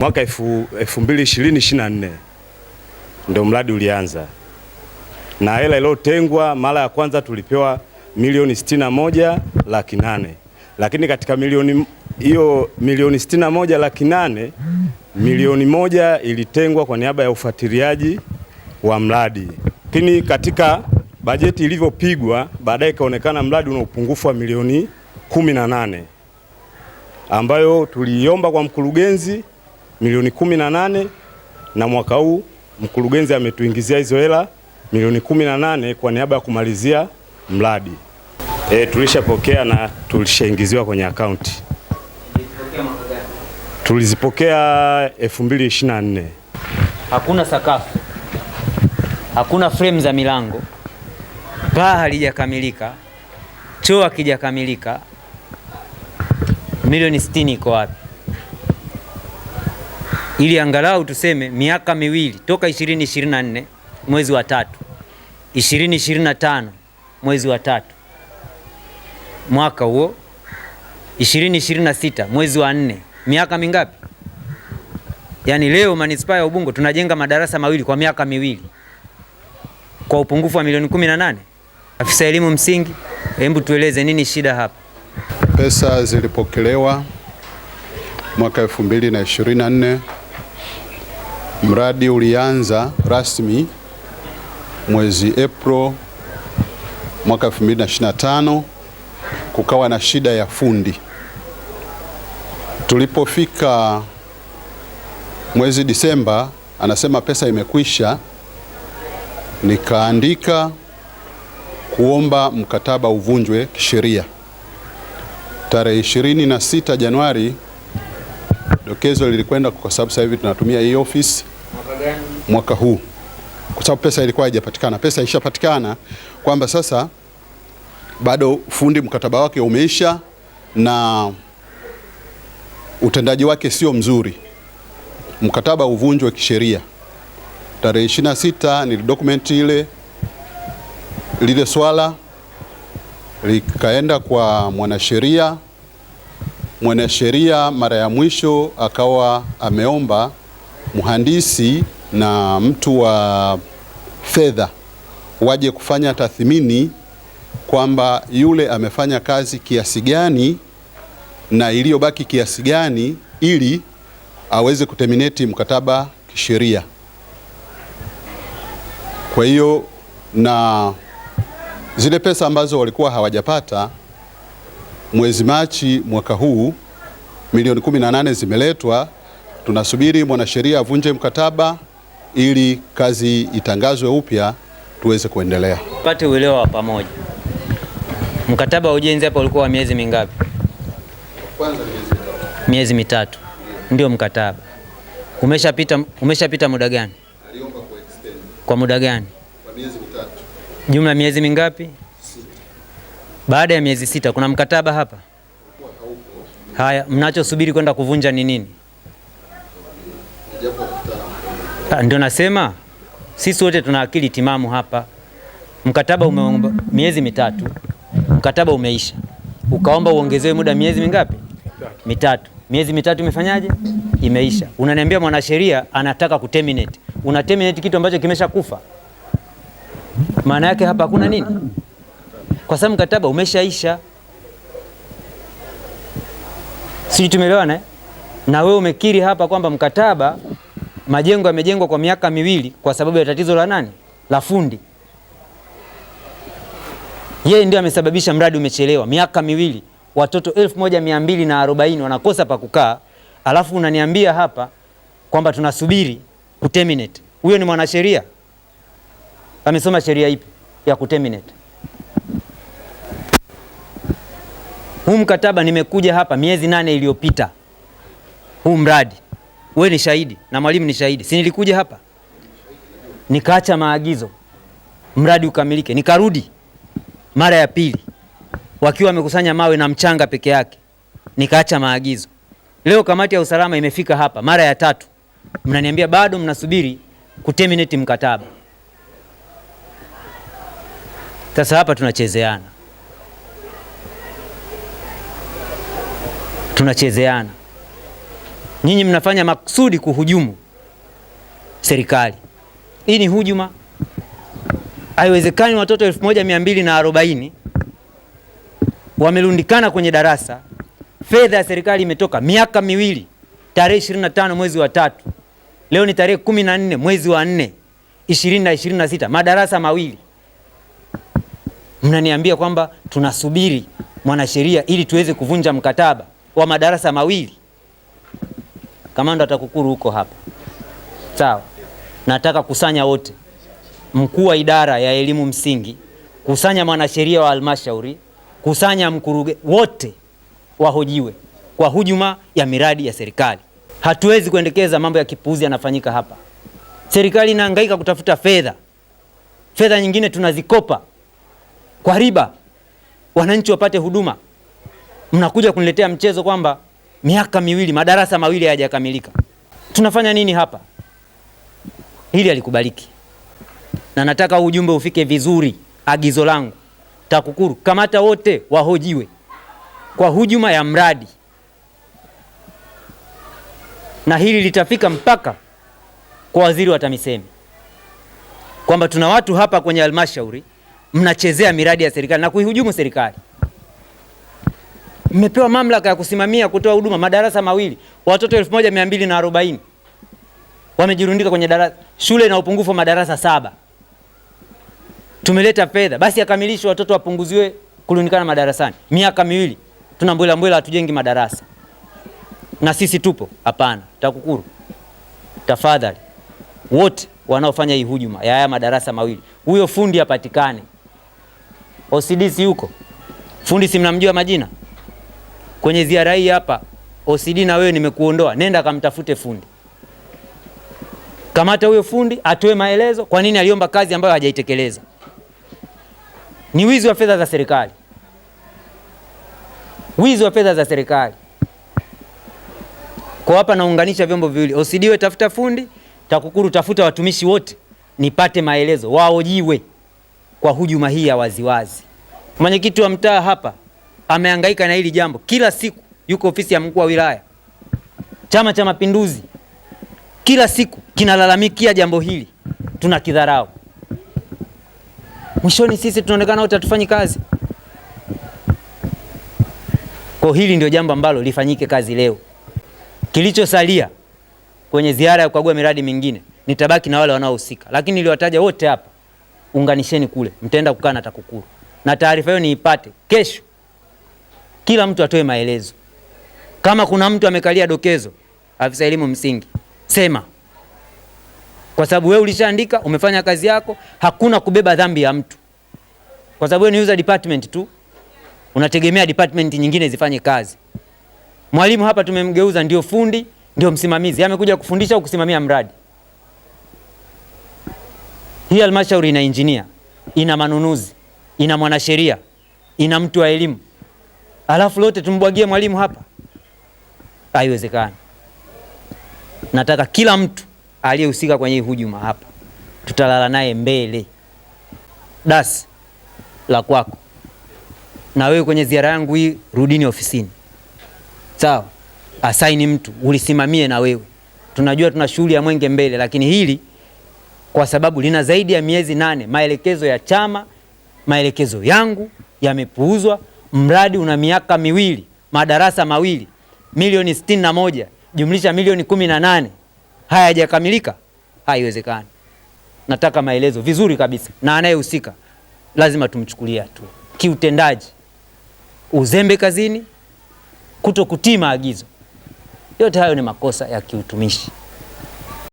Mwaka 2024 ndio mradi ulianza, na hela iliyotengwa mara ya kwanza tulipewa milioni 61,800,000, lakini katika milioni 61,800,000 milioni 1 ilitengwa kwa niaba ya ufuatiliaji wa mradi. Lakini katika bajeti ilivyopigwa baadaye ikaonekana mradi una upungufu wa milioni 18 ambayo tuliomba kwa mkurugenzi milioni 18, na mwaka huu mkurugenzi ametuingizia hizo hela milioni 18 kwa niaba ya kumalizia mradi. Tulishapokea na tulishaingiziwa kwenye akaunti. Tulizipokea 2024. Hakuna sakafu, hakuna frame za milango, paa halijakamilika, choo hakijakamilika. Milioni 60 iko wapi? Ili angalau tuseme miaka miwili toka 2024 mwezi wa 3, 2025 mwezi wa 3, mwaka huo 2026 mwezi wa 4, miaka mingapi? Yaani leo manispaa ya Ubungo tunajenga madarasa mawili kwa miaka miwili kwa upungufu wa milioni 18. Afisa elimu msingi, hebu tueleze nini shida hapa? Pesa zilipokelewa mwaka 2024. Mradi ulianza rasmi mwezi Aprili mwaka 2025. Kukawa na shida ya fundi. Tulipofika mwezi Disemba, anasema pesa imekwisha. Nikaandika kuomba mkataba uvunjwe kisheria. Tarehe 26 Januari dokezo lilikwenda, kwa sababu sasa hivi tunatumia hii office. Mwaka huu, kwa sababu pesa ilikuwa haijapatikana. Pesa ishapatikana kwamba sasa bado fundi mkataba wake umeisha na utendaji wake sio mzuri, mkataba uvunjwe kisheria. Tarehe 26 ni document lile swala likaenda kwa mwanasheria. Mwanasheria mara ya mwisho akawa ameomba mhandisi na mtu wa fedha waje kufanya tathmini kwamba yule amefanya kazi kiasi gani na iliyobaki kiasi gani, ili aweze kuterminate mkataba kisheria. Kwa hiyo na zile pesa ambazo walikuwa hawajapata mwezi Machi mwaka huu milioni 18 zimeletwa. Tunasubiri mwanasheria avunje mkataba ili kazi itangazwe upya tuweze kuendelea. Pate uelewa wa pamoja. Mkataba wa ujenzi hapa ulikuwa wa miezi mingapi? Kwanza miezi mitatu. Ndio mkataba. Umeshapita muda gani? Aliomba kwa extend. Kwa muda gani? Kwa miezi mitatu. Jumla miezi mingapi? 6. Baada ya miezi 6 kuna mkataba hapa? Haya, mnachosubiri kwenda kuvunja ni nini? Ndio nasema sisi wote tuna akili timamu hapa. Mkataba umeomba miezi mitatu, mkataba umeisha, ukaomba uongezewe muda miezi mingapi? Mitatu. Miezi mitatu imefanyaje? Imeisha. Unaniambia mwanasheria anataka kuterminate. Una terminate kitu ambacho kimeshakufa. Maana yake hapa hakuna nini? Kwa sababu mkataba umeshaisha. Sisi tumeelewana eh? Na wewe umekiri hapa kwamba mkataba, majengo yamejengwa kwa miaka miwili kwa sababu ya tatizo la nani? La fundi. Yeye ndio amesababisha mradi umechelewa miaka miwili. Watoto 1240 wanakosa pa kukaa, alafu unaniambia hapa kwamba tunasubiri kuterminate. Huyo ni mwanasheria? Amesoma sheria ipi ya kuterminate? Huu mkataba nimekuja hapa miezi 8 iliyopita. Huu mradi, wewe ni shahidi na mwalimu ni shahidi. Si nilikuja hapa nikaacha maagizo mradi ukamilike, nikarudi mara ya pili wakiwa wamekusanya mawe na mchanga peke yake, nikaacha maagizo. Leo kamati ya usalama imefika hapa mara ya 3, mnaniambia bado mnasubiri kuterminate mkataba. Sasa hapa tunachezeana. Nyinyi mnafanya makusudi kuhujumu serikali. Hii ni hujuma. Haiwezekani watoto 1240 wamelundikana kwenye darasa. Fedha ya serikali imetoka miaka miwili, tarehe 25 mwezi wa 3. Leo ni tarehe 14 mwezi wa 4, 2026, madarasa mawili. Mnaniambia kwamba tunasubiri mwanasheria ili tuweze kuvunja mkataba wa madarasa mawili. Kamanda TAKUKURU huko hapa. Sawa. Nataka kusanya wote. Mkuu wa idara ya elimu msingi, kusanya mwanasheria wa halmashauri, kusanya mkurugenzi, wote wahojiwe kwa hujuma ya miradi ya serikali. Hatuwezi kuendekeza mambo ya kipuuzi yanafanyika hapa. Serikali inahangaika kutafuta fedha. Fedha nyingine tunazikopa kwa riba, wananchi wapate huduma. Mnakuja kuniletea mchezo kwamba miaka miwili, madarasa mawili hayajakamilika. Tunafanya nini hapa? Hili halikubaliki. Na nataka ujumbe ufike vizuri. Agizo langu, TAKUKURU, kamata wote wahojiwe kwa hujuma ya mradi. Na hili litafika mpaka kwa waziri wa TAMISEMI kwamba tuna watu hapa kwenye halmashauri mnachezea miradi ya serikali na kuihujumu serikali. Mmepewa mamlaka ya kusimamia kutoa huduma madarasa mawili, watoto 1240 wamejirundika kwenye darasa. Shule na upungufu wa madarasa 7. Tumeleta fedha, basi akamilishwe, watoto wapunguziwe kurundikana madarasani. Miaka miwili tunambwela mbwela hatujengi madarasa. Na sisi tupo? Hapana. TAKUKURU, tafadhali wote wanaofanya hii hujuma ya haya madarasa mawili, huyo fundi apatikane. OCD si yuko? Fundi si mnamjua majina? Kwenye ziara hii hapa OCD na wewe nimekuondoa, nenda kamtafute fundi. Kamata huyo fundi atoe maelezo kwa nini aliomba kazi ambayo hajaitekeleza. Ni wizi wa fedha za serikali. Wizi wa fedha za serikali. Kwa hapa naunganisha vyombo viwili. OCD we tafuta fundi, TAKUKURU tafuta watumishi wote nipate maelezo, wahojiwe kwa hujuma hii ya waziwazi. Mwenyekiti wa mtaa hapa amehangaika na hili jambo. Kila siku yuko ofisi ya mkuu wa wilaya. Chama cha Mapinduzi kila siku kinalalamikia jambo hili, tunakidharau. Mwishoni sisi tunaonekana wote hatufanyi kazi. Kwa hili ndio jambo ambalo lifanyike kazi leo. Kilichosalia kwenye ziara ya kukagua miradi mingine nitabaki na wale wanaohusika, lakini niliwataja wote hapa. Unganisheni kule, mtaenda kukaa na TAKUKURU na taarifa hiyo niipate kesho. Kila mtu atoe maelezo. Kama kuna mtu amekalia dokezo, afisa elimu msingi, sema. Kwa sababu wewe ulishaandika, umefanya kazi yako, hakuna kubeba dhambi ya mtu. Kwa sababu wewe ni user department tu, unategemea department nyingine zifanye kazi. Mwalimu hapa tumemgeuza ndio fundi, ndio msimamizi. Amekuja kufundisha au kusimamia mradi. Hii halmashauri ina engineer, ina manunuzi, ina mwanasheria, ina mtu wa elimu. Alafu lote tumbwagie mwalimu hapa? Haiwezekani. Nataka kila mtu aliyehusika kwenye hii hujuma hapa tutalala naye mbele. Das la kwako. Na wewe kwenye ziara yangu hii rudini ofisini. Sawa? Asaini mtu ulisimamie na wewe. Tunajua tuna shughuli ya Mwenge mbele, lakini hili kwa sababu lina zaidi ya miezi 8, maelekezo ya chama, maelekezo yangu yamepuuzwa. Mradi una miaka miwili, madarasa mawili, milioni 61 jumlisha milioni 18. Haya hajakamilika? Haiwezekani. Nataka maelezo vizuri kabisa, na anayehusika lazima tumchukulia tu. Kiutendaji, uzembe kazini, kutokutii maagizo, yote hayo ni makosa ya kiutumishi.